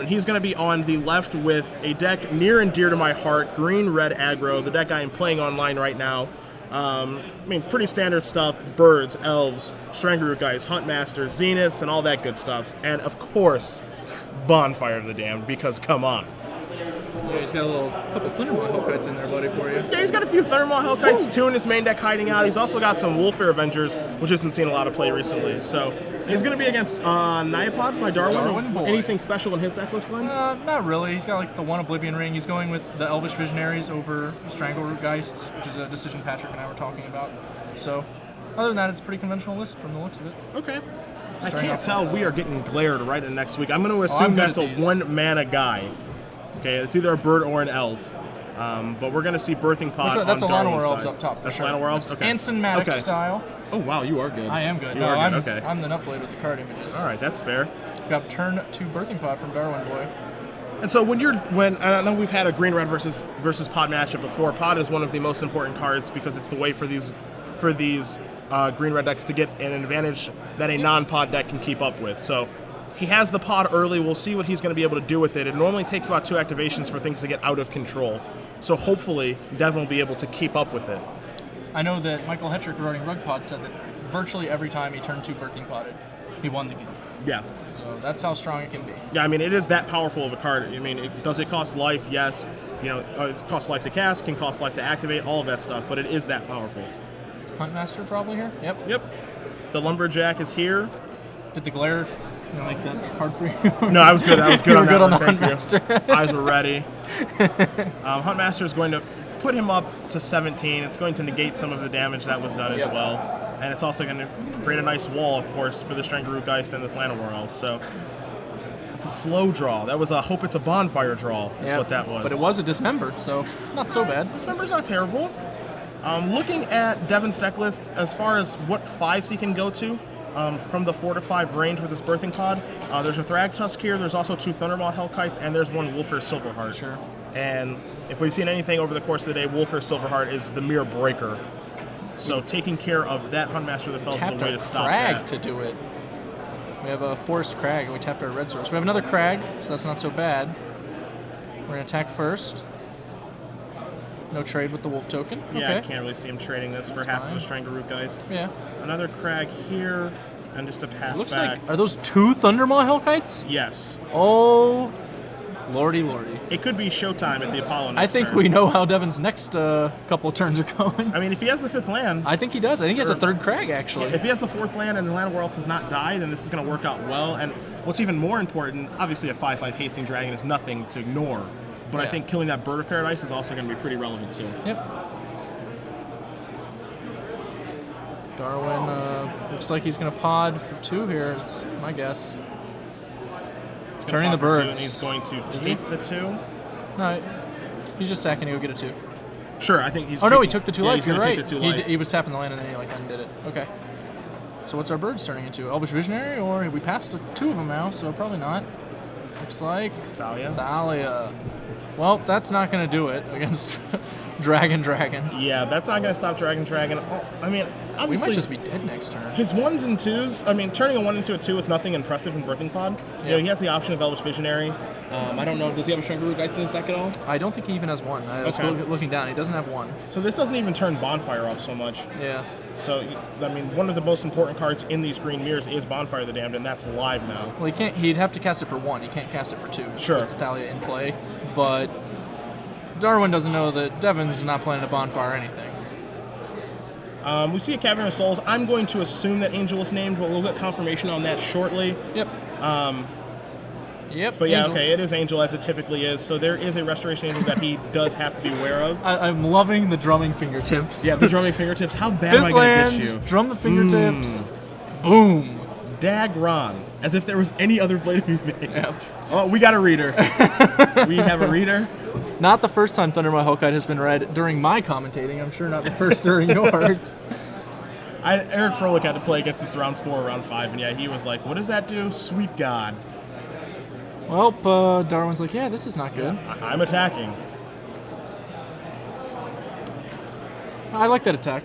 He's going to be on the left with a deck near and dear to my heart, green-red aggro, the deck I am playing online right now. I mean, pretty standard stuff, birds, elves, Strangleroot guys, Huntmasters, Zeniths, and all that good stuff. And, of course, Bonfire of the Damned, because come on. Yeah, he's got a couple Thundermaw Hellkites in there, buddy, for you. Yeah, he's got a few Thundermaw Hellkites, 2 in his main deck hiding out. He's also got some Wolffair Avengers, which hasn't seen a lot of play recently. So he's going to be against Nyapod by Darwin. Anything special in his deck list, Glenn? Not really. He's got like the one Oblivion Ring. He's going with the Elvish Visionaries over Strangleroot Geist, which is a decision Patrick and I were talking about. So other than that, it's a pretty conventional list from the looks of it. Okay. I can't tell. We are getting glared right in next week. I'm going to assume that's a 1-mana guy. Okay, it's either a bird or an elf. But we're going to see Birthing Pod on Darwin's side. That's a Llanowar Elves up top. That's Llanowar Elves? Okay. Anson-matic style. Oh, wow, you are good. I am good. I'm the Nutblade with the card images. All right, that's fair. Got turn 2 Birthing Pod from Darwin Boy. And so I know we've had a green-red versus Pod matchup before. Pod is one of the most important cards because it's the way for these green-red decks to get an advantage that a non-Pod deck can keep up with. So he has the Pod early. We'll see what he's going to be able to do with it. It normally takes about 2 activations for things to get out of control. So hopefully, Devin will be able to keep up with it. I know that Michael Hetrick regarding Rug Pod said that virtually every time he turned 2 Birthing Podded, he won the game. Yeah. So that's how strong it can be. Yeah, I mean, it is that powerful of a card. I mean, does it cost life? Yes. You know, it costs life to cast, can cost life to activate, all of that stuff, but it is that powerful. Huntmaster probably here? Yep. The Lumberjack is here. Did the glare make that hard for you? No, I was good. I was good on that on the one. Huntmaster. Eyes were ready. Huntmaster is going to put him up to 17. It's going to negate some of the damage that was done as well. And it's also going to create a nice wall, of course, for the Strangleroot Geist and this Llanowar Elf. So it's a slow draw. That was a hope it's a bonfire draw is what that was. But it was a Dismember, so not so bad. Dismember's not terrible. Looking at Devin's deck list, as far as what 5s he can go to, from the 4 to 5 range with his Birthing Pod, there's a Thragtusk here, there's also 2 Thundermaw Hellkites, and there's 1 Wolffair Silverheart. Sure. And if we've seen anything over the course of the day, Wolffair Silverheart is the mere breaker. So taking care of that Huntmaster of the Fells is a way to stop that. To do it. We have a Forest Crag, and we tapped our red source. We have another Crag, so that's not so bad. We're going to attack first. No trade with the Wolf token. Yeah, okay. I can't really see him trading this for half of a Strangleroot Geist. Yeah. Another Crag here, and just a pass looks back. Like, are those 2 Thundermaw Hellkites? Yes. Oh, lordy. It could be showtime at the Apollo next I think turn. we know how Devin's next couple of turns are going. I mean, if he has the 5th land... I think he does. I think he has a 3rd Crag, actually. If he has the 4th land and the Llanowar Elf does not die, then this is going to work out well. And what's even more important, obviously a 5/5 Hasting Dragon is nothing to ignore. But I think killing that Bird of Paradise is also going to be pretty relevant, too. Yep. Darwin looks like he's going to pod for 2 here, is my guess. Turning the birds. And he's going to take the 2. No, he's just sacking to go get a 2. Sure, I think he's... Oh, no, he took the 2 life. He's You're going right. to take the 2 life. He was tapping the land and then he undid it. Okay. So what's our birds turning into? Elvish Visionary? Or we passed 2 of them now, so probably not. Looks like... Thalia. Well, that's not going to do it against Dragon. Yeah, that's not going to stop Dragon. I mean, obviously... We might just be dead next turn. His 1s and 2s... I mean, turning a 1 into a 2 is nothing impressive in Birthing Pod. You know, he has the option of Elvish Visionary. I don't know, does he have a Strangleroot Geist in his deck at all? I don't think he even has 1. I was looking down. He doesn't have 1. So this doesn't even turn Bonfire off so much. Yeah. So, I mean, one of the most important cards in these green mirrors is Bonfire of the Damned, and that's live now. Well, he'd have to cast it for 1. He can't cast it for 2. Sure. With the Thalia in play. But Darwin doesn't know that Devin's not playing a Bonfire or anything. We see a Cavern of Souls. I'm going to assume that Angel is named, but we'll get confirmation on that shortly. Yep. But yeah, Angel. Okay, it is Angel as it typically is. So there is a Restoration Angel that he does have to be aware of. I'm loving the drumming fingertips. Yeah, the drumming fingertips. How bad am I going to get you? Drum the fingertips. Boom. Dag-ron. As if there was any other play to be made. Yep. Oh, we got a reader. We have a reader. Not the first time Thundermaw Hellkite has been read during my commentating. I'm sure not the first during yours. Eric Froelich had to play against this round 4, round 5, and yeah, he was like, what does that do? Sweet God. Well, Darwin's like, yeah, this is not good. I'm attacking. I like that attack.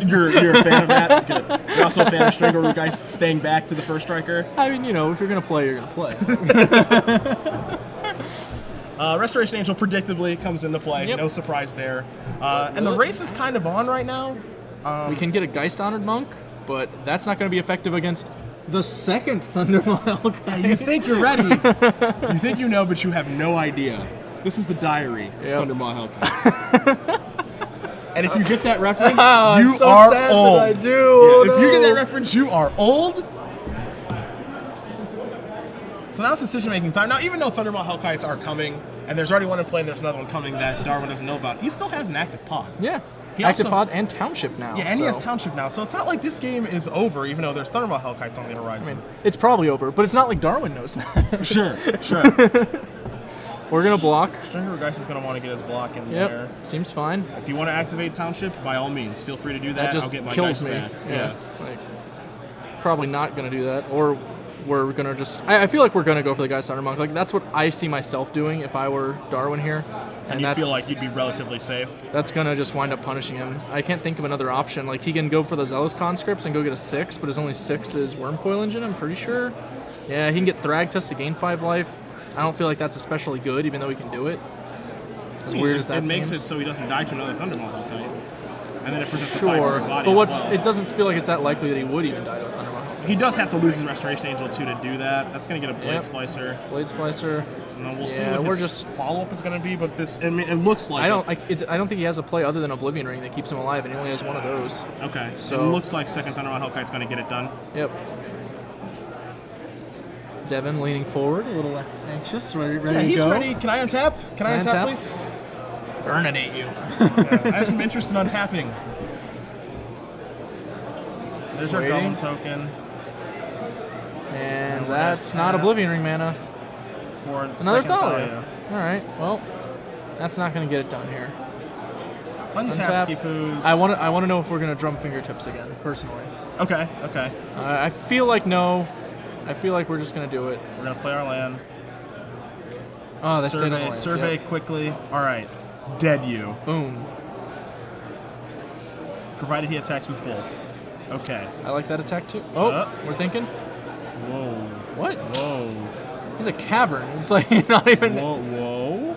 You're a fan of that? Good. You're also a fan of Stringer, where guys staying back to the first striker? I mean, you know, if you're going to play, you're going to play. Restoration Angel predictably comes into play. Yep. No surprise there. And the race is kind of on right now. We can get a Geist Honored Monk, but that's not going to be effective against the second Thundermaw Hellkite. Yeah, you think you're ready. You think you know, but you have no idea. This is the diary of Thundermaw Hellkite. And if you get that reference, you are old. I do. Yeah, if you get that reference, you are old. So now it's decision-making time. Now, even though Thundermaw Hellkites are coming, and there's already one in play and there's another one coming that Darwin doesn't know about, he still has an active pod. Yeah. Active pod and Township now. Yeah, and he has Township now. So it's not like this game is over, even though there's Thundermaw Hellkites on the horizon. I mean, it's probably over, but it's not like Darwin knows that. Sure. We're going to block. Stringer Geist is going to want to get his block in there. Seems fine. If you want to activate Township, by all means, feel free to do that. Just I'll get my kills Geist me. back. Yeah. Like, probably not going to do that. Or we're going to just... I feel like we're going to go for the Geist Honored Monk. Like, that's what I see myself doing if I were Darwin here. And you feel like you'd be relatively safe? That's going to just wind up punishing him. I can't think of another option. Like, he can go for the Zealous Conscripts and go get a 6, but his only 6 is Wormcoil Engine, I'm pretty sure. Yeah, he can get Thragtusk to gain 5 life. I don't feel like that's especially good, even though he can do it. As weird as that seems. It makes it so he doesn't die to another Thundermaw Hellkite. And then it presents a 5 Sure, for body but it doesn't feel like it's that likely that he would even die to a Thundermaw Hellkite. He does have to lose his Restoration Angel too to do that. That's going to get a Blade Splicer. Blade Splicer. And we'll see what his follow-up is going to be, but this, I mean, it looks like I don't think he has a play other than Oblivion Ring that keeps him alive, and he only has one of those. Okay, so it looks like second Thundermaw Hellkite's going to get it done. Yep. Devin leaning forward, a little anxious, ready to go. He's ready. Can I untap? Can I untap, please? Burninate you. I have some interest in untapping. There's our Golem token. And that's not Oblivion Ring mana. For another Thalia. Alright, well, that's not going to get it done here. Untap Skipoos. I want to know if we're going to drum fingertips again, personally. Okay. I feel like no. I feel like we're just going to do it. We're going to play our land. Oh, they stayed on the land. Survey quickly. All right. Dead you. Boom. Provided he attacks with both. Okay. I like that attack too. Oh, we're thinking. Whoa. What? Whoa. He's a cavern. It's like not even... Whoa.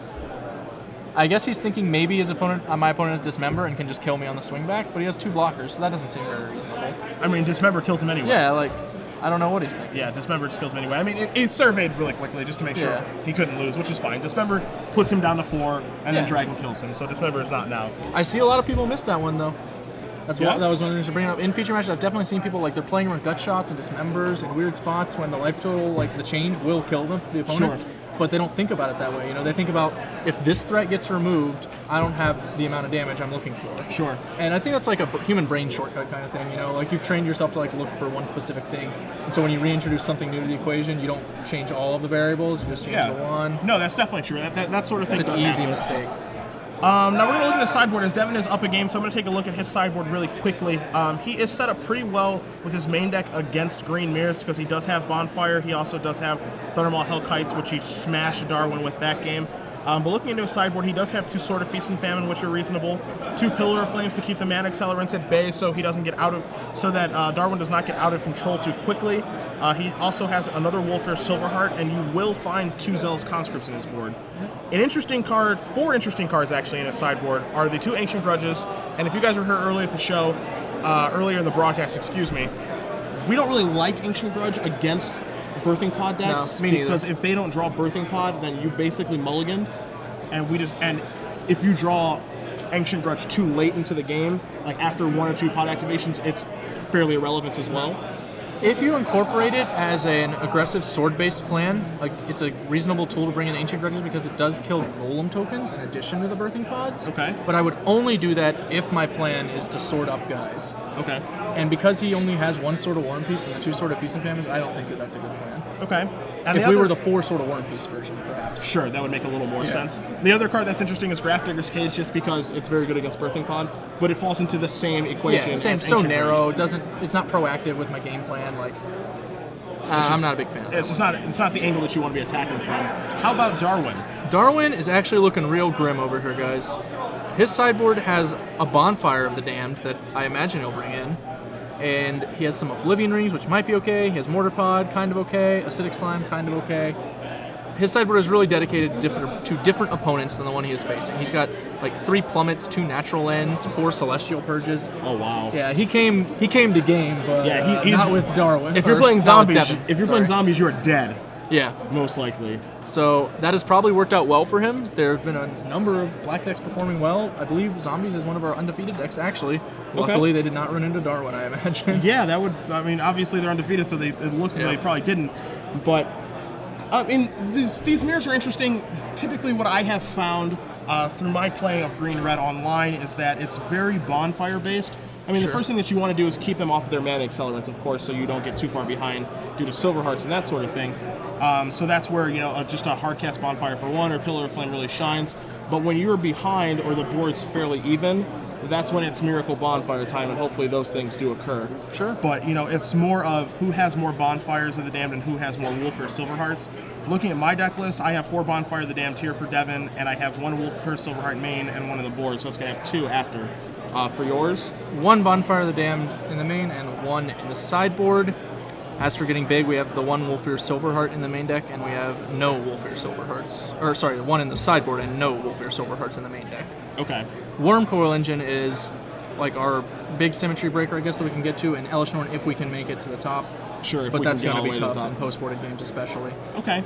I guess he's thinking maybe his opponent, my opponent is Dismember and can just kill me on the swing back, but he has 2 blockers, so that doesn't seem very reasonable. I mean, Dismember kills him anyway. Yeah, like... I don't know what he's thinking. Yeah, Dismember just kills him anyway. I mean, it surveyed really quickly just to make sure he couldn't lose, which is fine. Dismember puts him down to 4, and then Dragon kills him, so Dismember is not now. I see a lot of people miss that one, though. That was one of the things to bring up. In feature matches, I've definitely seen people, like, they're playing with gut shots and Dismembers in weird spots when the life total, like, the change will kill them, the opponent. Sure. But they don't think about it that way. You know, they think about, if this threat gets removed, I don't have the amount of damage I'm looking for. Sure. And I think that's like a human brain shortcut kind of thing, you know? Like, you've trained yourself to, like, look for one specific thing. And so when you reintroduce something new to the equation, you don't change all of the variables, you just change the one. No, that's definitely true. That sort of thing does happen. It's an easy mistake. Now we're going to look at the sideboard as Devin is up a game, so I'm going to take a look at his sideboard really quickly. He is set up pretty well with his main deck against Green Mirrors because he does have Bonfire. He also does have Thundermaw Hellkites, which he smashed Darwin with that game. But looking into his sideboard, he does have 2 Sword of Feast and Famine, which are reasonable. 2 Pillar of Flames to keep the mana accelerants at bay, so he doesn't get out of, so that Darwin does not get out of control too quickly. He also has another Wolfear Silverheart, and you will find 2 Zealous Conscripts in his board. An interesting card, 4 interesting cards actually in his sideboard, are the 2 Ancient Grudges. And if you guys were here earlier at the show, earlier in the broadcast, excuse me, we don't really like Ancient Grudge against Birthing Pod decks, because if they don't draw Birthing Pod, then you've basically mulliganed, and if you draw Ancient Grudge too late into the game, like after 1 or 2 pod activations, it's fairly irrelevant as well. If you incorporate it as an aggressive sword-based plan, like, it's a reasonable tool to bring in Ancient Grudges because it does kill Golem tokens in addition to the Birthing Pods. Okay. But I would only do that if my plan is to sword up guys. Okay. And because he only has 1 Sword of War and Peace and the 2 Sword of Feast and Famines, I don't think that that's a good plan. Okay. And if we were the 4 Sword of War and Peace version, perhaps. Sure, that would make a little more sense. The other card that's interesting is Grafdigger's Cage, just because it's very good against Birthing Pod, but it falls into the same equation. Yeah, same. So narrow. It's not proactive with my game plan. Like, I'm not a big fan of it's not the angle that you want to be attacking from. How about Darwin? Darwin is actually looking real grim over here, guys. His sideboard has a Bonfire of the Damned that I imagine he'll bring in. And he has some Oblivion Rings, which might be okay. He has Mortar Pod, kind of okay. Acidic Slime, kind of okay. His sideboard is really dedicated to different opponents than the one he is facing. He's got like 3 Plummets, 2 Natural Ends, 4 Celestial Purges. Oh wow! Yeah, he came to game, but yeah, he's not with Darwin. If you're playing zombies, you are dead. Yeah, most likely. So that has probably worked out well for him. There have been a number of black decks performing well. I believe Zombies is one of our undefeated decks, actually. Luckily, they did not run into Darwin, I imagine. Yeah, that would. I mean, obviously they're undefeated, so it looks as though they probably didn't. But I mean, these mirrors are interesting. Typically, what I have found through my playing of green-red online is that it's very bonfire based. I mean, the first thing that you want to do is keep them off of their mana accelerants, of course, so you don't get too far behind due to silver hearts and that sort of thing. So that's where, you know, just a hardcast bonfire for 1 or Pillar of Flame really shines. But when you're behind or the board's fairly even, that's when it's Miracle Bonfire time, and hopefully those things do occur. Sure. But, you know, it's more of who has more Bonfires of the Damned and who has more Wolfhurst Silverhearts. Looking at my deck list, I have 4 Bonfire of the Damned here for Devin, and I have 1 Wolfhurst Silverheart main and 1 on the board, so it's going to have 2 after. For yours? 1 Bonfire of the Damned in the main and 1 in the sideboard. As for getting big, we have the 1 Wolfear Silverheart in the main deck, and we have no Wolfear Silverhearts. Or, sorry, 1 in the sideboard and no Wolfear Silverhearts in the main deck. Okay. Wurmcoil Engine is like our big symmetry breaker, I guess, that we can get to, and Elish Norn if we can make it to the top. Sure, but that's going to be tough in post-boarded games, especially. Okay.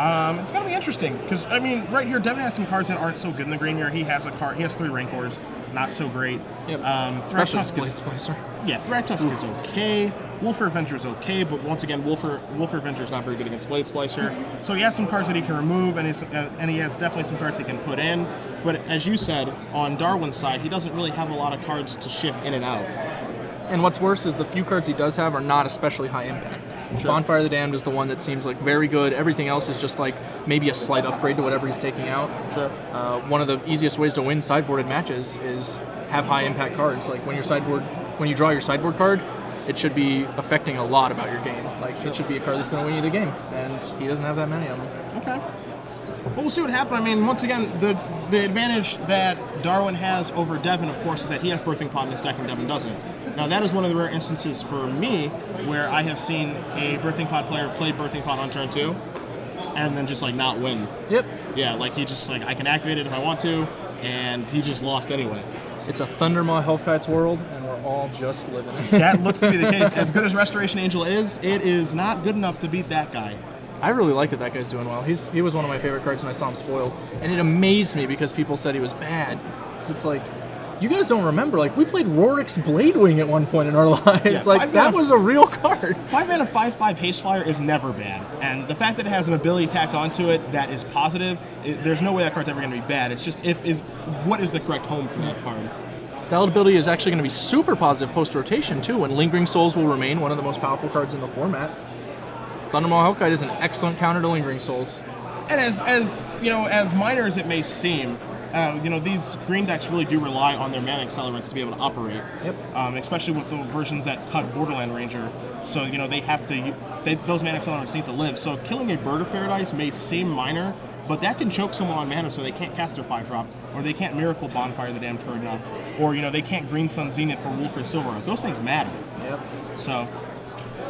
It's going to be interesting, because, I mean, right here, Devin has some cards that aren't so good in the green here. He has 3 Rancors, not so great. Yep. Thragtusk Blade Splicer. Yeah, Thragtusk is okay. Wolfer Avenger is okay, but once again, Wolfer Avenger is not very good against Blade Splicer. So he has some cards that he can remove, and he has definitely some cards he can put in. But as you said, on Darwin's side, he doesn't really have a lot of cards to shift in and out. And what's worse is the few cards he does have are not especially high impact. Sure. Bonfire of the Damned is the one that seems like very good. Everything else is just like maybe a slight upgrade to whatever he's taking out. Sure. One of the easiest ways to win sideboarded matches is have high impact cards. Like when you draw your sideboard card, it should be affecting a lot about your game. Like it should be a card that's going to win you the game, and he doesn't have that many of them. Okay. Well, we'll see what happens. I mean, once again, the advantage that Darwin has over Devin, of course, is that he has Birthing Pod in his deck and Devin doesn't. Now, that is one of the rare instances for me where I have seen a Birthing Pod player play Birthing Pod on turn 2 and then just, like, not win. Yep. Yeah, like, he just, like, I can activate it if I want to, and he just lost anyway. It's a Thundermaw Hellkite's world, and we're all just living it. That looks to be the case. As good as Restoration Angel is, it is not good enough to beat that guy. I really like that guy's doing well. He was one of my favorite cards when I saw him spoiled. And it amazed me because people said he was bad. Because it's like, you guys don't remember, like, we played Rorik's Bladewing at one point in our lives. Yeah, like, that was a real card. 5-mana 5/5 Haste Flyer is never bad. And the fact that it has an ability tacked onto it that is positive, there's no way that card's ever going to be bad. It's just, what is the correct home for that card? That ability is actually going to be super positive post-rotation, too, when Lingering Souls will remain one of the most powerful cards in the format. Thundermaw Hellkite is an excellent counter to Lingering Souls. And as you know, as minor as it may seem, you know, these green decks really do rely on their mana accelerants to be able to operate. Yep. Especially with the versions that cut Borderland Ranger. So, you know, those mana accelerants need to live. So killing a Bird of Paradise may seem minor, but that can choke someone on mana so they can't cast their 5-drop, or they can't Miracle Bonfire the Damned for enough, or, you know, they can't Green Sun Zenith for Wolf or Silver. Those things matter. Yep. So,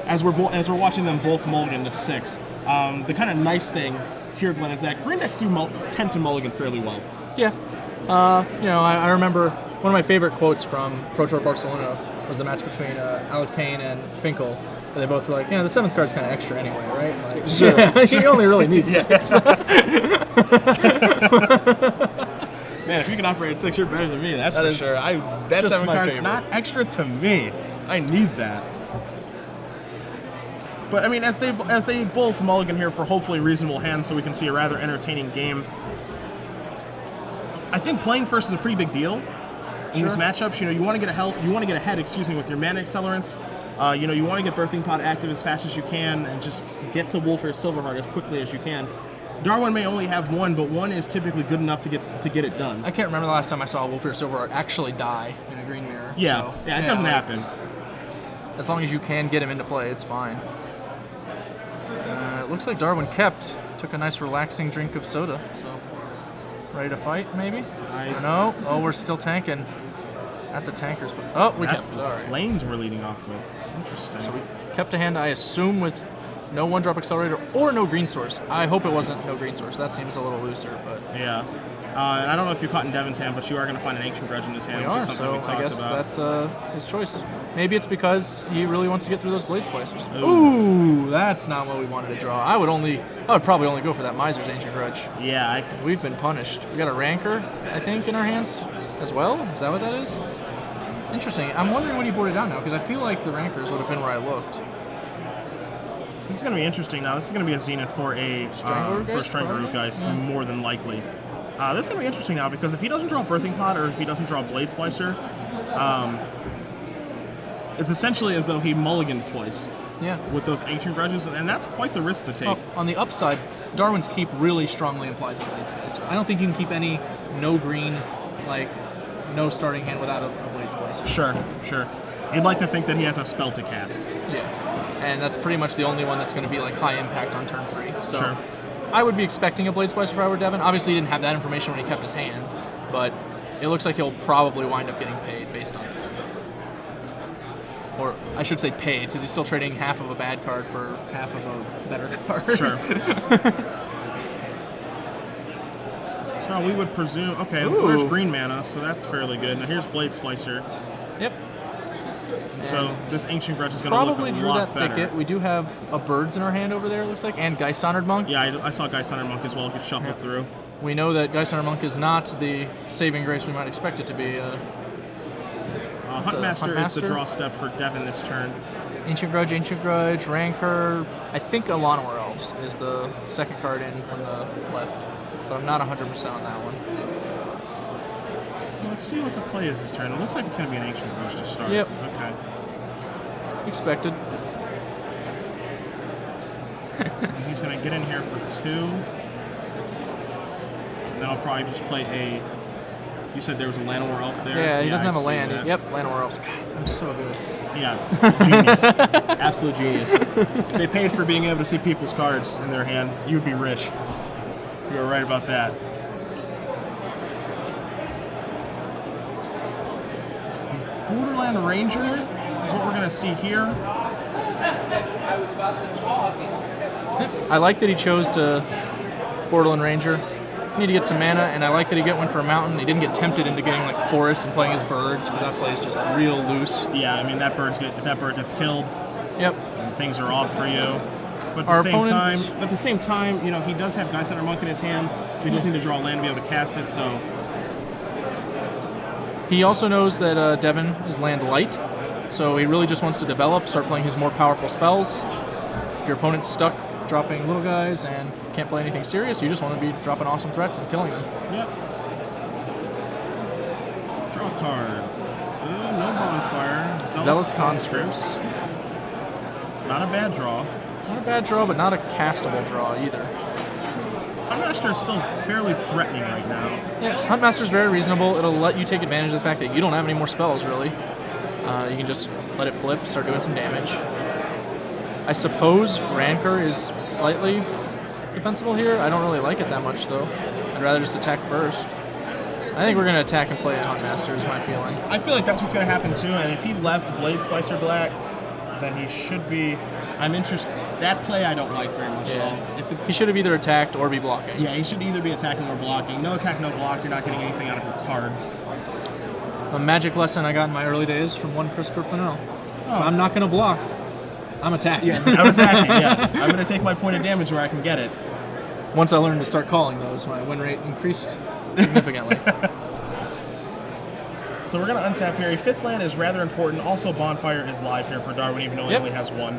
as we're watching them both mulligan to 6, the kind of nice thing here, Glenn, is that green decks do tend to mulligan fairly well. Yeah. You know, I remember one of my favorite quotes from Pro Tour Barcelona was the match between Alex Hayne and Finkel. They both were like, yeah, the 7th card's kind of extra anyway, right? Like, sure. You only really need 6. Man, if you can operate at 6, you're better than me. That's for sure. That 7 card's not extra to me. I need that. But I mean, as they both mulligan here for hopefully reasonable hands, so we can see a rather entertaining game. I think playing first is a pretty big deal in these matchups. You know, you want to get ahead, with your mana accelerants. You know, you want to get Birthing Pod active as fast as you can and just get to Wolf or Silverheart as quickly as you can. Darwin may only have 1, but 1 is typically good enough to get it done. I can't remember the last time I saw Wolf or Silverheart actually die in a green mirror. Yeah, so, it doesn't happen. As long as you can get him into play, it's fine. It looks like Darwin took a nice relaxing drink of soda. So Ready to fight, maybe? I don't know. Oh, we're still tanking. That's a tanker's. Oh, we kept. All right. Planes we're leading off with. Interesting. So we kept a hand, I assume, with no one-drop accelerator or no green source. I hope it wasn't no green source. That seems a little looser, but yeah. And I don't know if you caught in Devin's hand, but you are going to find an Ancient Grudge in his hand, which is something we talked I guess about. that's his choice. Maybe it's because he really wants to get through those Blade Splicers. Ooh, that's not what we wanted to draw. I would probably only go for that Miser's Ancient Grudge. Yeah. We've been punished. We got a Rancor, I think, in our hands as well. Is that what that is? Interesting. I'm wondering when he boarded out now, because I feel like the Rancors would have been where I looked. This is going to be interesting now. This is going to be a Zenith for a Strangler Geist, more than likely. This is going to be interesting now, because if he doesn't draw Birthing Pod or if he doesn't draw Blade Splicer, it's essentially as though he mulliganed twice. Yeah. With those Ancient Grudges, and that's quite the risk to take. Well, on the upside, Darwin's keep really strongly implies a Blade Splicer. I don't think you can keep any no green, like, no starting hand without a Blade Splicer. Sure. You'd like to think that he has a spell to cast. Yeah. And that's pretty much the only one that's going to be like high impact on turn 3. So sure. I would be expecting a Blade Splicer if I were Devin. Obviously, he didn't have that information when he kept his hand, but it looks like he'll probably wind up getting paid based on it. Or I should say paid, because he's still trading half of a bad card for half of a better card. Sure. So we would presume, okay, there's green mana, so that's fairly good. Now here's Blade Splicer. Yep. So this Ancient Grudge is going to look a lot better. Probably drew that thicket. We do have a Birds in our hand over there, it looks like, and Geist Honored Monk. Yeah, I saw Geist Honored Monk as well get shuffled through. We know that Geist Honored Monk is not the saving grace we might expect it to be. Huntmaster is the draw step for Devin this turn. Ancient Grudge, Rancor. I think Alanor Elves is the second card in from the left, but I'm not 100% on that one. Let's see what the play is this turn. It looks like it's going to be an Ancient Grudge to start. Yep. Okay. Expected. And he's going to get in here for 2. And then I'll probably just play a... You said there was a Llanowar Elf there? Yeah, he doesn't have a land. Yep, Llanowar Elves. God, I'm so good. Yeah, genius. Absolute genius. If they paid for being able to see people's cards in their hand, you'd be rich. You were right about that. Borderland Ranger is what we're going to see here. I like that he chose to Borderland Ranger. Need to get some mana, and I like that he got one for a mountain. He didn't get tempted into getting like forest and playing his birds, because that play is just real loose. Yeah, I mean if that bird gets killed, yep, and things are off for you. But at the same time, you know, he does have Geist Honored Monk in his hand, so he does need to draw a land to be able to cast it. So he also knows that Devin is land light, so he really just wants to develop, start playing his more powerful spells. If your opponent's stuck dropping little guys and can't play anything serious, you just want to be dropping awesome threats and killing them. Yep. Draw a card. No Bonfire. Zealous Conscripts. Not a bad draw. Not a bad draw, but not a castable draw either. Huntmaster is still fairly threatening right now. Yeah, Huntmaster is very reasonable. It'll let you take advantage of the fact that you don't have any more spells, really. You can just let it flip, start doing some damage. I suppose Rancor is slightly defensible here. I don't really like it that much, though. I'd rather just attack first. I think we're going to attack and play a Huntmaster is my feeling. I feel like that's what's going to happen, too. And if he left Blade Splicer black, then he should be... I'm interested... That play I don't like very much at all. He should have either attacked or be blocking. Yeah, he should either be attacking or blocking. No attack, no block. You're not getting anything out of your card. A magic lesson I got in my early days from one Christopher Fennell. I'm not going to block. I'm attacking. Yeah, I'm attacking, yes. I'm going to take my point of damage where I can get it. Once I learned to start calling those, my win rate increased significantly. So we're going to untap here. A 5th land is rather important. Also, Bonfire is live here for Darwin, even though he only has 1.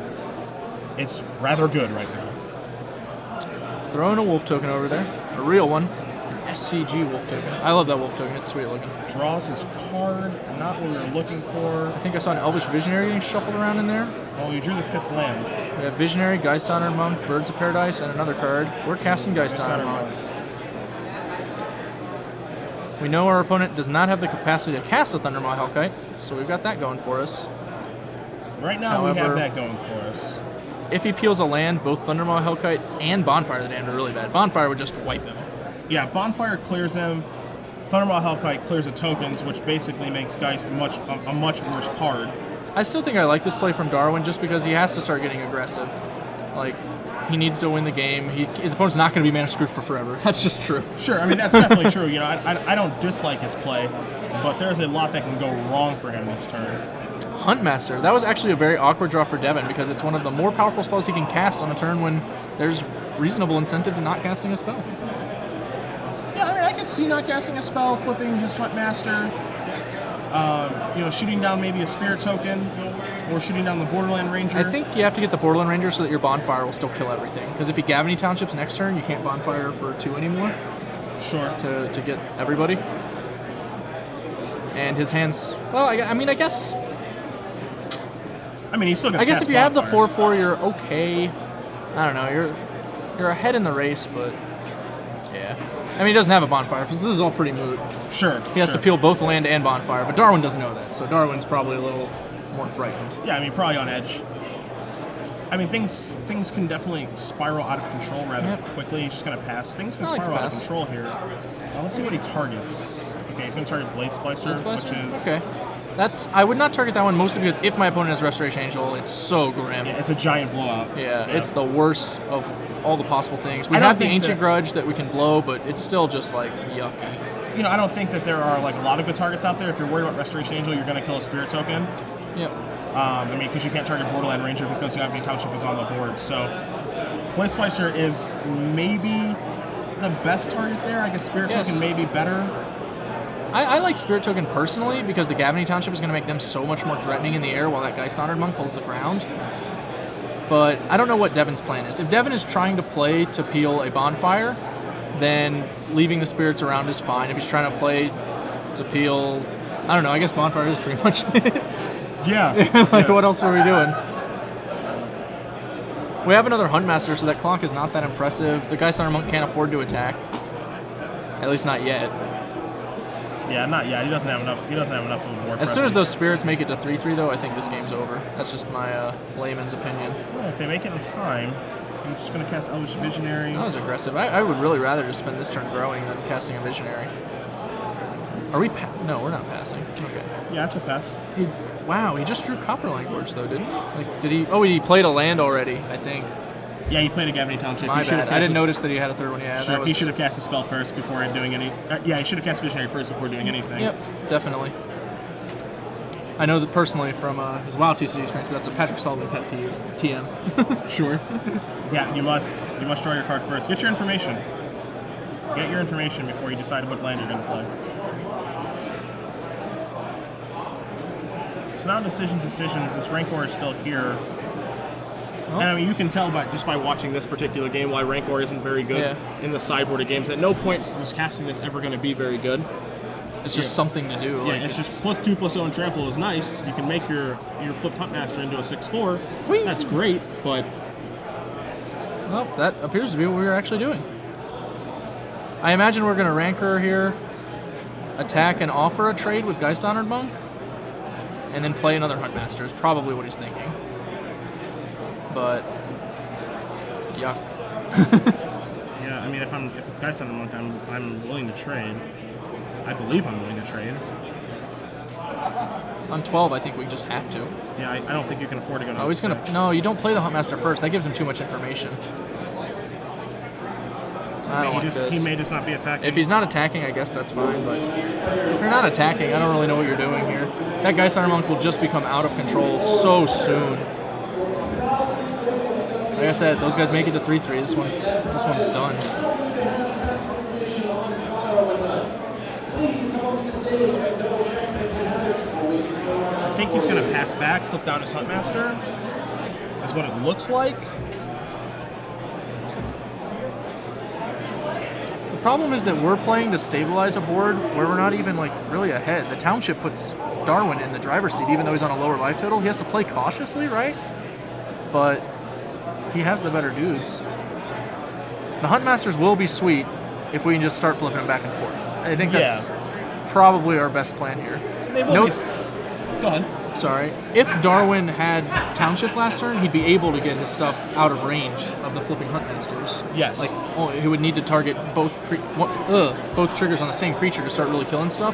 It's rather good right now. Throwing a wolf token over there. A real one. An SCG wolf token. I love that wolf token. It's sweet looking. Draws his card. Not what we were looking for. I think I saw an Elvish Visionary getting shuffled around in there. Oh, you drew the 5th land. We have Visionary, Geist Honored Monk, Birds of Paradise, and another card. We're casting Geist Honored Monk. We know our opponent does not have the capacity to cast a Thundermaw Hellkite, so we've got that going for us. Right now, however, we have that going for us. If he peels a land, both Thundermaw Hellkite and Bonfire the Damned are really bad. Bonfire would just wipe him. Yeah, Bonfire clears him. Thundermaw Hellkite clears the tokens, which basically makes Geist a much worse card. I still think I like this play from Darwin just because he has to start getting aggressive. Like, he needs to win the game. His opponent's not going to be mana screwed for forever. That's just true. Sure, I mean, that's definitely true. You know, I don't dislike his play, but there's a lot that can go wrong for him this turn. Huntmaster. That was actually a very awkward draw for Devin because it's one of the more powerful spells he can cast on a turn when there's reasonable incentive to not casting a spell. Yeah, I mean, I could see not casting a spell, flipping his Huntmaster, you know, shooting down maybe a Spirit token, or shooting down the Borderland Ranger. I think you have to get the Borderland Ranger so that your Bonfire will still kill everything. Because if you Gavany Townships next turn, you can't Bonfire for 2 anymore. Sure. To get everybody. And his hands, well, I mean, I guess... I mean, he's still gonna I guess cast if you have the Bonfire. 4/4, you're okay. I don't know, you're ahead in the race, but yeah. I mean, he doesn't have a Bonfire, because this is all pretty moot. Sure. He has to peel both land and Bonfire, but Darwin doesn't know that, so Darwin's probably a little more frightened. Yeah, I mean, probably on edge. I mean, things can definitely spiral out of control rather quickly. He's just gonna pass. Things can spiral out of control here. Let's see what he targets. Okay, he's gonna target Blade Splicer, which is okay. I would not target that one mostly because if my opponent has Restoration Angel, it's so grim. Yeah, it's a giant blowout. Yeah, it's the worst of all the possible things. We have the Ancient Grudge that we can blow, but it's still just like yucky. You know, I don't think that there are like a lot of good targets out there. If you're worried about Restoration Angel, you're gonna kill a Spirit token. Yep. I mean, because you can't target Borderland Ranger because Gavany Township is on the board. So, Blade Splicer is maybe the best target there. I guess Spirit token may be better. I like Spirit Token personally because the Gavany Township is going to make them so much more threatening in the air while that Geist Honored Monk holds the ground. But I don't know what Devin's plan is. If Devin is trying to play to peel a Bonfire, then leaving the Spirits around is fine. If he's trying to play to peel, I don't know, I guess Bonfire is pretty much it. Yeah. What else are we doing? We have another Huntmaster, so that clock is not that impressive. The Geist Honored Monk can't afford to attack. At least not yet. Yeah, not yet. He doesn't have enough. He doesn't have enough of a war. As soon as those Spirits make it to 3/3, though, I think this game's over. That's just my layman's opinion. Well, if they make it in time, I'm just going to cast Elvish Visionary. That was aggressive. I would really rather just spend this turn growing than casting a Visionary. Are we? No, we're not passing. Okay. Yeah, that's a pass. Wow, he just drew Copperline Gorge, though, didn't he? Like, did he? Oh, he played a land already, I think. Yeah, he played a Gavany Township. My bad. I didn't notice that he had a third one. Yeah, sure. He should have cast a spell first before doing any. Yeah, he should have cast Visionary first before doing anything. Yep, definitely. I know that personally from his WoW TCG experience. That's a Patrick Sullivan pet peeve. TM. Sure. Yeah, you must draw your card first. Get your information. Get your information before you decide what land you're going to play. So now decisions. This Rancor is still here. And I mean, you can tell just by watching this particular game why Rancor isn't very good in the sideboard of games. At no point was casting this ever going to be very good. It's just something to do. Yeah, like it's just +2/+0 and trample is nice. You can make your flipped Huntmaster into a 6/4. Whee! That's great, but well, that appears to be what we were actually doing. I imagine we're going to Rancor here, attack and offer a trade with Geist Honored Monk, and then play another Huntmaster is probably what he's thinking. But yuck. Yeah, I mean, if it's Geist Honored Monk, I'm willing to trade. I believe I'm willing to trade. On 12, I think we just have to. Yeah, I don't think you can afford to go to. Oh, he's gonna. No, you don't play the Huntmaster first. That gives him too much information. I don't like this. He may just not be attacking. If he's not attacking, I guess that's fine. But if you're not attacking, I don't really know what you're doing here. That Geist Honored Monk will just become out of control so soon. Like I said, those guys make it to 3/3. This one's done. I think he's going to pass back, flip down his Huntmaster. Is what it looks like. The problem is that we're playing to stabilize a board where we're not even like really ahead. The Township puts Darwin in the driver's seat, even though he's on a lower life total. He has to play cautiously, right? But he has the better dudes. The Huntmasters will be sweet if we can just start flipping them back and forth. I think that's probably our best plan here. They will Go ahead. Sorry. If Darwin had Township last turn, he'd be able to get his stuff out of range of the flipping Huntmasters. Yes. Like, he would need to target both triggers on the same creature to start really killing stuff,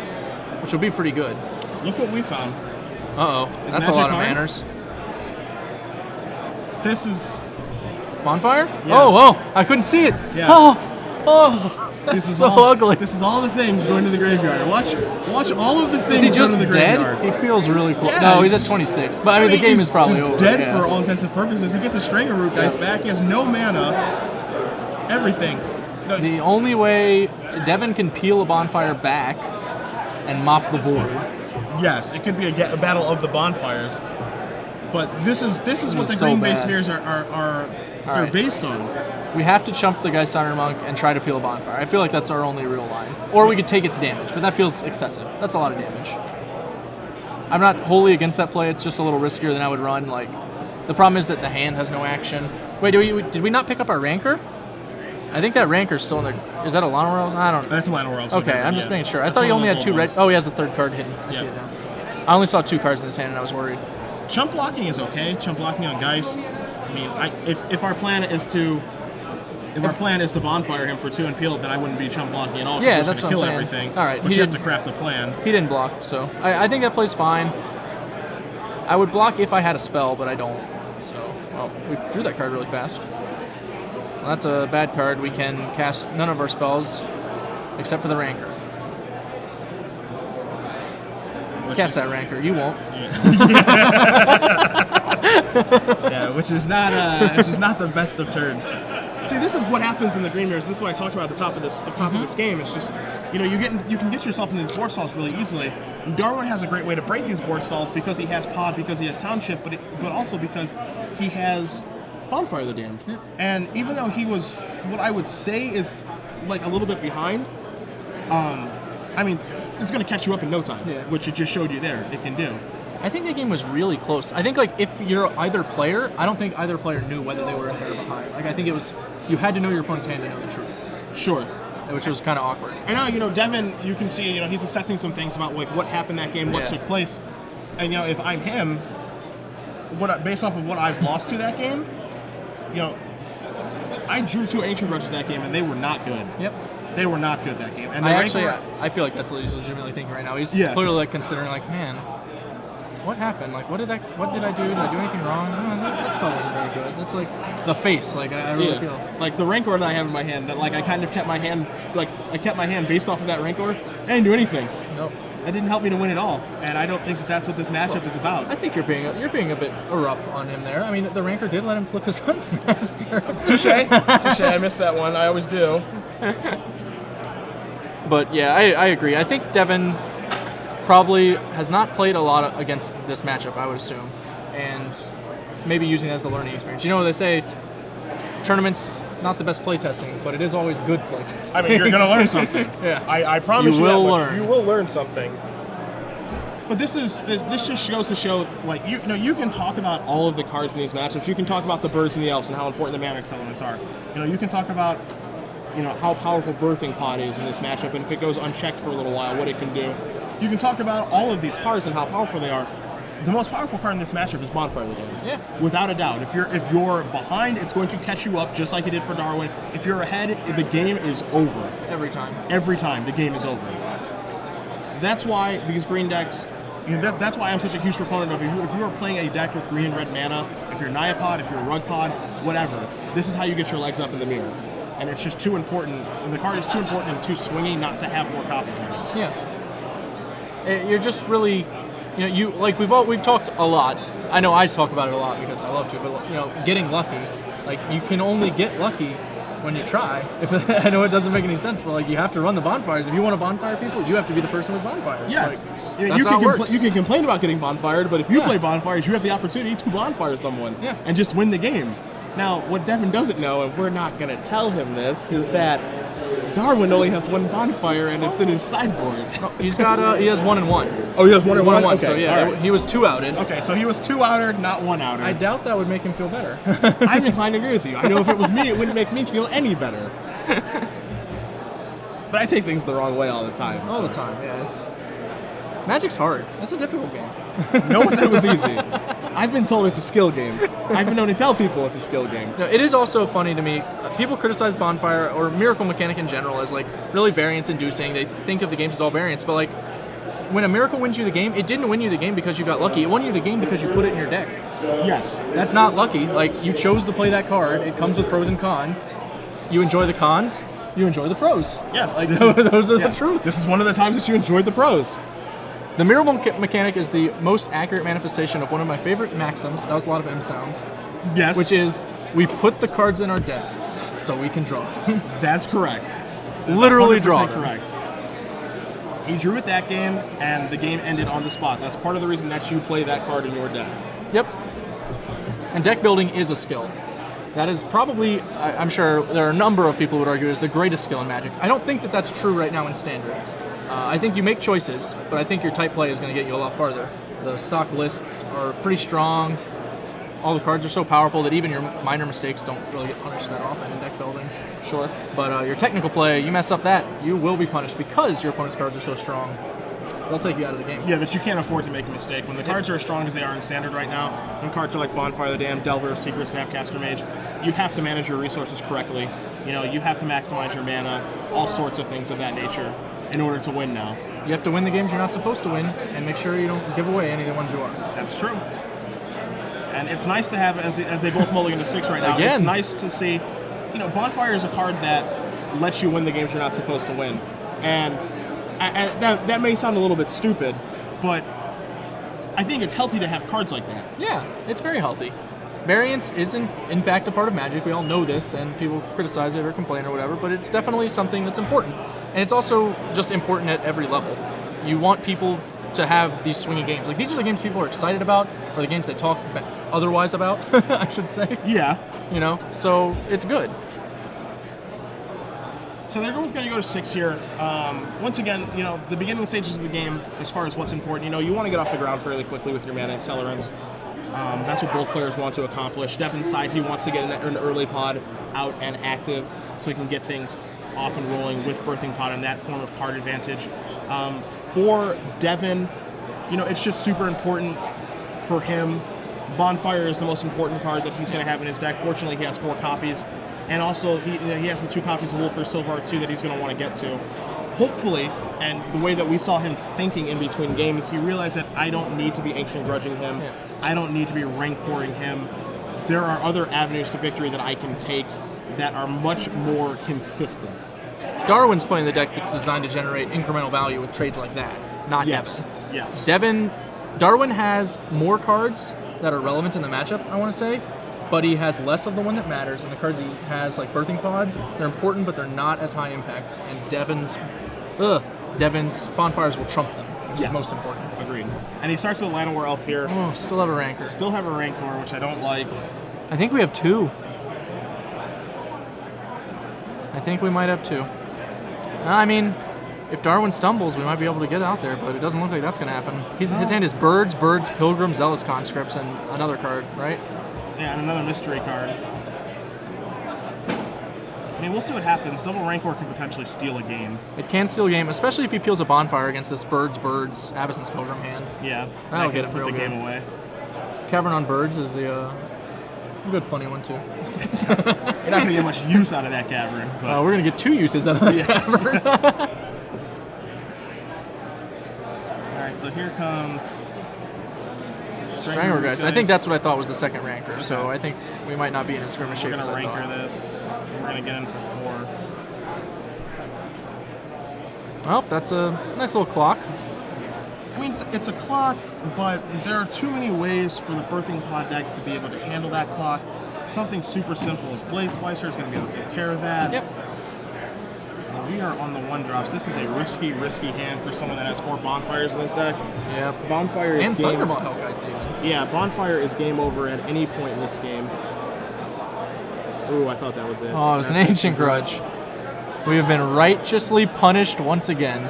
which would be pretty good. Look what we found. Uh-oh. That's a lot of manners. This is... Bonfire? Yeah. Oh, I couldn't see it. Yeah. Oh. This is so ugly. This is all the things going to the graveyard. Watch all of the things going to the graveyard. Is he just dead? He feels really close. Yeah, no, he's at 26. But I mean, the game is probably over. Dead for all intents and purposes. He gets a Stringer Root Geist back. He has no mana. Everything. No, the only way Devin can peel a Bonfire back and mop the board. Yes, it could be a battle of the bonfires. But this is what the green base mirrors are based on. We have to chump the Geister Monk and try to peel a Bonfire. I feel like that's our only real line. Or we could take its damage, but that feels excessive. That's a lot of damage. I'm not wholly against that play. It's just a little riskier than I would run. Like, the problem is that the hand has no action. Wait, did we not pick up our Rancor? I think that Rancor's still in the... Is that a Llanowar Elves? I don't know. That's a Llanowar Elves. Okay, I'm just making sure. I thought he only had 2 red... Oh, he has a 3rd card hidden. I see it now. I only saw 2 cards in his hand and I was worried. Chump blocking is okay. Chump blocking on Geist. I mean, if our plan is to... If our plan is to bonfire him for 2 and peel, then I wouldn't be chump blocking at all. Yeah, that's what I'm saying. Everything. All right, but you have to craft a plan. He didn't block, so I think that plays fine. I would block if I had a spell, but I don't. So, well, we drew that card really fast. Well, that's a bad card. We can cast none of our spells except for the Rancor. Cast that Rancor. You won't. Yeah, which is not the best of turns. See, this is what happens in the green mirrors. This is what I talked about at the top of this game. It's just, you know, you can get yourself in these board stalls really easily. And Darwin has a great way to break these board stalls because he has Pod, because he has Township, but also because he has Bonfire the Damned. Yeah. And even though he was what I would say is like a little bit behind, I mean, it's going to catch you up in no time, which it just showed you there. It can do. I think the game was really close. I think, like, if you're either player, I don't think either player knew whether they were ahead or behind. Like, I think it was, you had to know your opponent's hand to know the truth. Sure. Which was kind of awkward. I know, you know, Devin, you can see, you know, he's assessing some things about, like, what happened that game, what took place. And, you know, if I'm him, based off of what I've lost to that game, you know, I drew 2 Ancient Grudges that game, and they were not good. Yep. They were not good that game. And I feel like that's what he's legitimately thinking right now. He's clearly, like, considering, like, man, what happened? Like, what did I do? Did I do anything wrong? Oh, that spell wasn't very good. That's like the face. Like, I really feel like the Rancor that I have in my hand. That, like, I kind of kept my hand, like, I kept my hand based off of that Rancor. I didn't do anything. Nope. That didn't help me to win at all. And I don't think that that's what this matchup is about. I think you're being a bit rough on him there. I mean, the Rancor did let him flip his Huntmaster. Touche. I missed that one. I always do. But yeah, I agree. I think Devin probably has not played a lot against this matchup, I would assume, and maybe using it as a learning experience. You know what they say, tournaments, not the best playtesting, but it is always good playtesting. I mean, you're going to learn something. Yeah. I promise you will that learn. You will learn something. But this just goes to show, like, you know, you can talk about all of the cards in these matchups. You can talk about the birds and the elves and how important the mana elements are. You know, you can talk about, you know, how powerful Birthing Pod is in this matchup, and if it goes unchecked for a little while, what it can do. You can talk about all of these cards and how powerful they are. The most powerful card in this matchup is Bonfire the Damned. Yeah. Without a doubt. If you're behind, it's going to catch you up just like it did for Darwin. If you're ahead, the game is over. Every time. Every time the game is over. That's why these green decks, you know, that's why I'm such a huge proponent of it. If you are playing a deck with green and red mana, if you're Nyapod, if you're Rug Pod, whatever, this is how you get your legs up in the mirror. And it's just too important. And the card is too important and too swingy not to have 4 copies of it. Yeah. You're just really, you know, we've talked a lot. I know I talk about it a lot because I love to, but, you know, getting lucky, like, you can only get lucky when you try. I know it doesn't make any sense, but, like, you have to run the bonfires. If you want to bonfire people, you have to be the person with bonfires. Yes. Like, you know, you can complain about getting bonfired, but if you play bonfires, you have the opportunity to bonfire someone and just win the game. Now, what Devin doesn't know, and we're not going to tell him this, is that Darwin only has 1 bonfire, and it's in his sideboard. He has 1 and 1. Oh, he has 1 and 1? Okay, so yeah, right. He was 2 outed. Okay, so he was 2 outed, not 1 outed. I doubt that would make him feel better. I'm inclined to agree with you. I know if it was me, it wouldn't make me feel any better. But I take things the wrong way all the time. All the time, yeah. Magic's hard. That's a difficult game. No one said it was easy. I've been told it's a skill game. I've been known to tell people it's a skill game. No, it is also funny to me. People criticize Bonfire or Miracle Mechanic in general as like really variance-inducing. They think of the games as all variance, but like when a Miracle wins you the game, it didn't win you the game because you got lucky. It won you the game because you put it in your deck. Yes. That's not lucky. Like, you chose to play that card. It comes with pros and cons. You enjoy the cons. You enjoy the pros. Yes. Like, those are the truth. This is one of the times that you enjoyed the pros. The Miracle Mechanic is the most accurate manifestation of one of my favorite maxims. That was a lot of M sounds. Yes. Which is, we put the cards in our deck so we can draw. That's correct. That's Literally draw them. Correct. He drew it that game, and the game ended on the spot. That's part of the reason that you play that card in your deck. Yep. And deck building is a skill. That is probably, I'm sure there are a number of people who would argue, is the greatest skill in Magic. I don't think that that's true right now in Standard. I think you make choices, but I think your type play is going to get you a lot farther. The stock lists are pretty strong. All the cards are so powerful that even your minor mistakes don't really get punished that often in deck building. Sure. But your technical play, you mess up that, you will be punished because your opponent's cards are so strong. They'll take you out of the game. Yeah, that you can't afford to make a mistake. When the cards are as strong as they are in Standard right now, when cards are like Bonfire the Dam, Delver, Secret, Snapcaster Mage, you have to manage your resources correctly. You know, you have to maximize your mana, all sorts of things of that nature in order to win now. You have to win the games you're not supposed to win and make sure you don't give away any of the ones you are. That's true. And it's nice to have, as they both mulligan to 6 right now, Again. It's nice to see, you know, Bonfire is a card that lets you win the games you're not supposed to win. And that may sound a little bit stupid, but I think it's healthy to have cards like that. Yeah, it's very healthy. Variance is in fact a part of Magic. We all know this, and people criticize it or complain or whatever, but it's definitely something that's important. And it's also just important at every level. You want people to have these swingy games. Like, these are the games people are excited about, or the games they talk otherwise about, I should say. Yeah. You know, so it's good. So they're both going to go to 6 here. Once again, you know, the beginning stages of the game, as far as what's important, you know, you want to get off the ground fairly quickly with your mana accelerants. That's what both players want to accomplish. Devin's side, he wants to get an early pod out and active so he can get things off and rolling with Birthing Pod and that form of card advantage. For Devin, you know, it's just super important for him. Bonfire is the most important card that he's going to have in his deck. Fortunately, he has 4 copies. And also, he has the 2 copies of Wolf or Silver too that he's going to want to get to. Hopefully, and the way that we saw him thinking in between games, he realized that I don't need to be Ancient Grudging him. Yeah. I don't need to be Rancoring him. There are other avenues to victory that I can take that are much more consistent. Darwin's playing the deck that's designed to generate incremental value with trades like that, not Devin. Yes. Darwin has more cards that are relevant in the matchup, I want to say, but he has less of the one that matters, and the cards he has, like Birthing Pod, they're important, but they're not as high impact, and Devin's Bonfires will trump them, which is most important. Agreed. And he starts with Llanowar Elf here. Oh, still have a Rancor. Still have a Rancor, which I don't like. I think we have 2. I think we might have 2. I mean, if Darwin stumbles, we might be able to get out there, but it doesn't look like that's going to happen. His hand is Birds, Pilgrim, Zealous Conscripts, and another card, right? Yeah, and another mystery card. I mean, we'll see what happens. Double Rancor can potentially steal a game. It can steal a game, especially if he peels a Bonfire against this Birds, Avacyn's Pilgrim hand. Yeah, that'll get him put real the good. game away. Cavern on Birds is the good funny one, too. You're not going to get much use out of that Cavern. But we're going to get 2 uses out of that Cavern. Alright, so here comes Stranglegeist. I think that's what I thought was the second Rancor, okay. So I think we might not be in as skirmish shape as I thought. We're going to Rancor this. We're going to get in for 4. Well, that's a nice little clock. I mean, it's a clock, but there are too many ways for the Birthing Pod deck to be able to handle that clock. Something super simple as Blade Splicer is going to be able to take care of that. Yep. We are on the 1-drops. This is a risky hand for someone that has 4 Bonfires in this deck. Yep. Bonfire is and Thunderbolt Hellkites even. Yeah, Bonfire is game over at any point in this game. Ooh, I thought that was it. Oh, it was an Ancient Grudge. We have been righteously punished once again.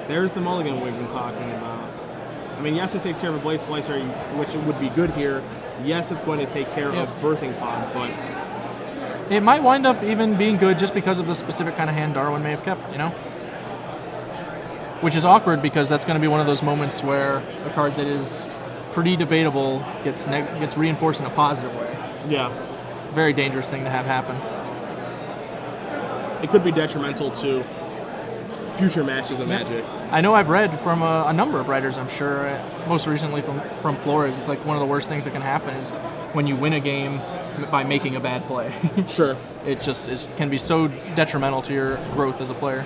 There's the mulligan we've been talking about. I mean, yes, it takes care of a Blade Splicer, which would be good here. Yes, it's going to take care of Birthing Pod, but it might wind up even being good just because of the specific kind of hand Darwin may have kept, you know? which is awkward because that's going to be one of those moments where a card that is pretty debatable gets reinforced in a positive way. Yeah. Very dangerous thing to have happen. It could be detrimental to future matches of Magic. I know I've read from a number of writers, I'm sure, most recently from Flores, it's like one of the worst things that can happen is when you win a game by making a bad play. Sure. It can be so detrimental to your growth as a player.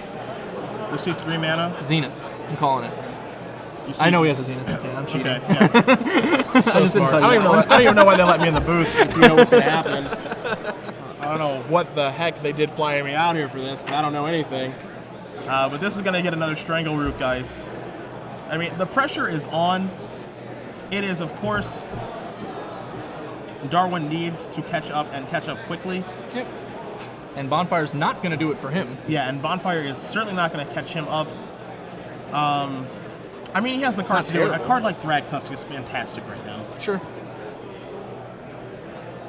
You see 3 mana? Zenith, I'm calling it. I know he has a Zenith in his hand. I'm cheating. Okay, yeah. So I just didn't tell you. I don't even know why they let me in the booth if you know what's going to happen. I don't know what the heck they did flying me out here for this, because I don't know anything. But this is going to get another Strangle Root, guys. I mean, the pressure is on. It is, of course, Darwin needs to catch up and catch up quickly. Yep. And Bonfire's not going to do it for him. Yeah, and Bonfire is certainly not going to catch him up. I mean, he has the cards to do it. A card like Thrag Tusk is fantastic right now. Sure.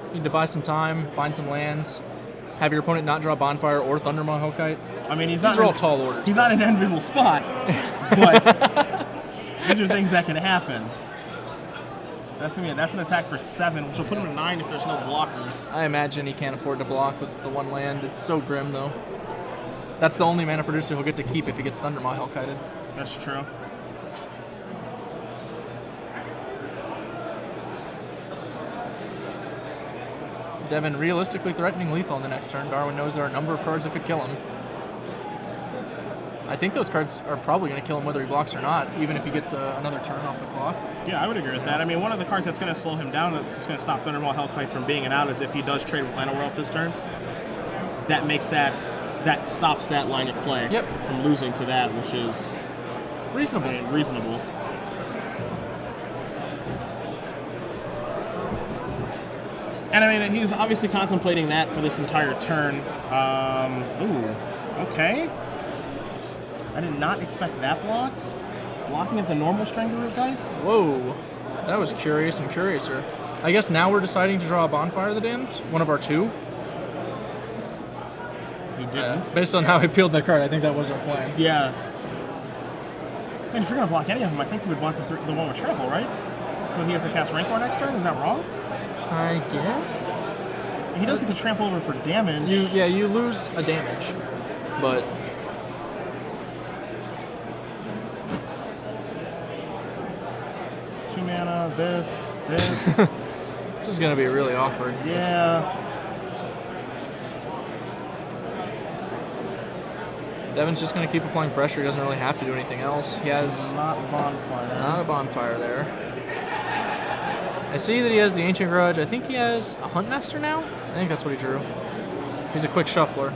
You need to buy some time, find some lands, have your opponent not draw Bonfire or Thundermaw Hellkite. I mean, these are all tall orders. He's not in an enviable spot, but these are things that can happen. That's an attack for 7, which will put him at 9 if there's no blockers. I imagine he can't afford to block with the 1 land. It's so grim, though. That's the only mana producer he'll get to keep if he gets Thundermaw Hellkited. That's true. Devin realistically threatening lethal in the next turn. Darwin knows there are a number of cards that could kill him. I think those cards are probably going to kill him whether he blocks or not, even if he gets another turn off the clock. Yeah, I would agree with that. I mean, one of the cards that's going to slow him down, that's going to stop Thundermaw Hellkite from being it out, is if he does trade with Llanowar this turn. That makes that stops that line of play from losing to that, which is reasonable. Reasonable. And I mean, he's obviously contemplating that for this entire turn. Ooh, okay. I did not expect that block. Blocking at the normal Strangleroot Geist? Whoa, that was curious and curiouser. I guess now we're deciding to draw a Bonfire of the Damned, one of our 2. He didn't. Based on how he peeled that card, I think that was our plan. Yeah. And if you're going to block any of them, I think you would block the one with Trample, right? So he has to cast Rancor next turn? Is that wrong? I guess. He does get to trample over for damage. You lose a damage, but... Two mana, this. This is going to be really awkward. Yeah. Devin's just going to keep applying pressure. He doesn't really have to do anything else. He has... Not a Bonfire. Not a Bonfire there. I see that he has the Ancient Grudge. I think he has a Huntmaster now? I think that's what he drew. He's a quick shuffler.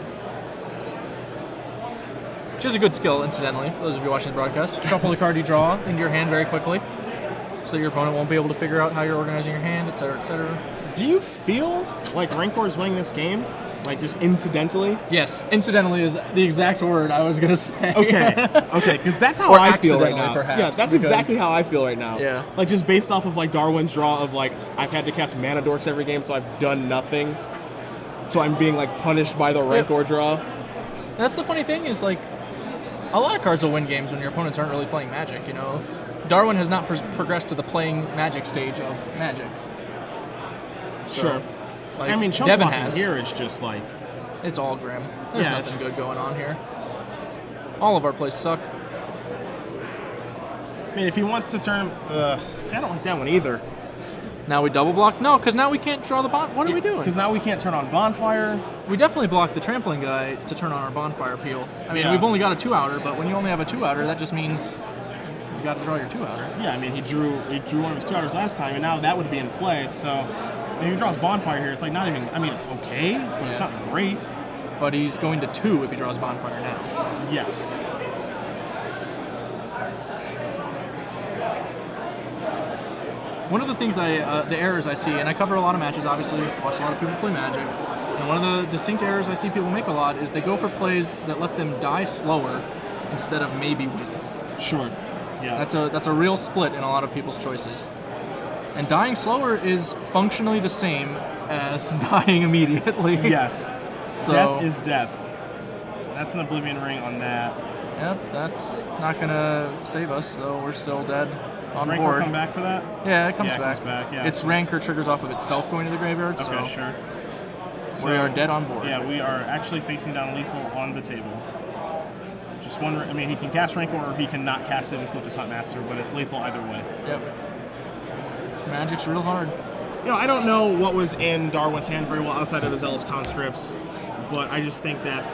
Which is a good skill, incidentally, for those of you watching the broadcast. Shuffle the card you draw into your hand very quickly, so your opponent won't be able to figure out how you're organizing your hand, etc., etc. Do you feel like Rancor is winning this game? Like, just incidentally? Yes, incidentally is the exact word I was going to say. Okay, because that's how I feel right now. Perhaps, yeah, that's exactly how I feel right now. Yeah. Like, just based off of, like, Darwin's draw of, like, I've had to cast Mana Dorks every game, so I've done nothing. So I'm being, like, punished by the Rancor draw. That's the funny thing is, like, a lot of cards will win games when your opponents aren't really playing Magic, you know? Darwin has not progressed to the playing Magic stage of Magic. So, sure. Like, I mean, chunk Devin blocking has. here is just like... It's all grim. There's Yeah, nothing good going on here. All of our plays suck. I mean, if he wants to turn... see, I don't like that one either. Now we double block? No, because now we can't draw the What are we doing? Because now we can't turn on Bonfire. We definitely blocked the Trampling guy to turn on our Bonfire peel. I mean, we've only got a 2-outer, but when you only have a 2-outer, that just means you got to draw your 2-outer. Yeah, I mean, he drew one of his 2-outers last time, and now that would be in play, so... If he draws Bonfire here, it's like not even... I mean, it's okay, but it's not great. But he's going to 2 if he draws Bonfire now. Yes. One of the things the errors I see, and I cover a lot of matches, obviously, watch a lot of people play Magic, and one of the distinct errors I see people make a lot is they go for plays that let them die slower instead of maybe win. Sure. Yeah. That's a real split in a lot of people's choices. And dying slower is functionally the same as dying immediately. Yes. So, death is death. That's an Oblivion Ring on that. Yep, that's not going to save us, so we're still dead on Rancor board. come back for that? Yeah, it comes back. It comes back, yeah. Its Rancor triggers off of itself going to the graveyard, okay, so sure. We are dead on board. Yeah, we are actually facing down lethal on the table. Just one, I mean, he can cast Rancor or he can not cast it and flip his Huntmaster, but it's lethal either way. Yep. Magic's real hard. You know, I don't know what was in Darwin's hand very well outside of the Zealous Conscripts, but I just think that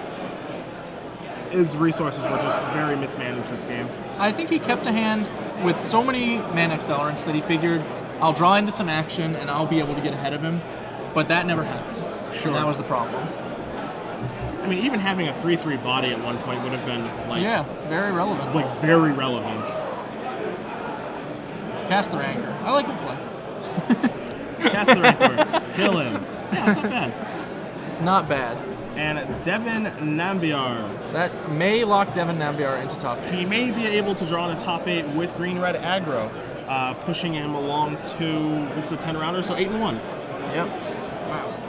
his resources were just very mismanaged this game. I think he kept a hand with so many mana accelerants that he figured, I'll draw into some action and I'll be able to get ahead of him, but that never happened. Sure. And that was the problem. I mean, even having a 3/3 body at one point would have been, like... Yeah, very relevant. Like, very relevant. Cast the Rancor. I like the play. Cast the Rancor. Kill him. Yeah, it's not bad. It's not bad. And Devin Nambiar. That may lock Devin Nambiar into top 8. He may be able to draw in a top 8 with green-red aggro, pushing him along to, what's the 10 rounder? So 8-1. Yep. Wow.